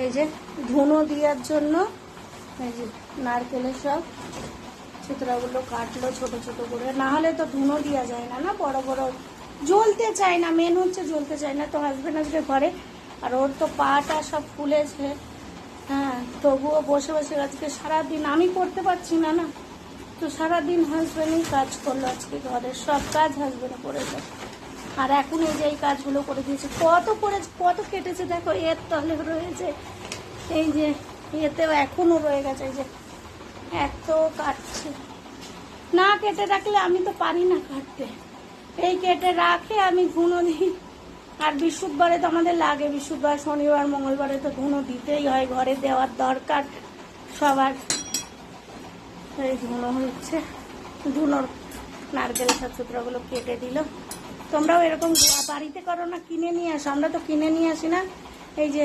এই যে ধুনো দেওয়ার জন্য এই যে নারকেলের সব ছিতড়াগুলো কাটলো ছোট ছোট করে, না হলে তো ধুনো দেওয়া যায় না, না বড় বড় জ্বলতে চায় না, মেন হচ্ছে জ্বলতে চায় না। তো হাজব্যান্ড আজকে ঘরে, আর ওর তো পাটা সব ফুলেছে, হ্যাঁ, তবুও বসে বসে আজকে সারাদিন আমি করতে পারছি না, না তো সারাদিন হাজব্যান্ডই কাজ করলো, আজকে ঘরের সব কাজ হাজব্যান্ড করেছে। আর এখন এই যে এই কাজগুলো করে দিয়েছে, কত কেটেছে দেখো, এর তলে রয়েছে, এই যে এতেও এখনো রয়ে গেছে, এই যে এত কাটছে, না কেটে রাখলে আমি তো পারি না কাটতে, এই কেটে রাখে আমি ধুনো দিই। আর বৃহস্পতিবারে তো আমাদের লাগে, বৃহস্পতিবার শনিবার মঙ্গলবারে তো ধুনো দিতেই হয়, ঘরে দেওয়ার দরকার সবার। এই ধুনো হচ্ছে, ধুনোর নারকেল ছাত্রগুলো কেটে দিল। তোমরাও এরকম বাড়িতে করো না কিনে নিয়ে আসো? আমরা তো কিনে নিয়ে আসি না, এই যে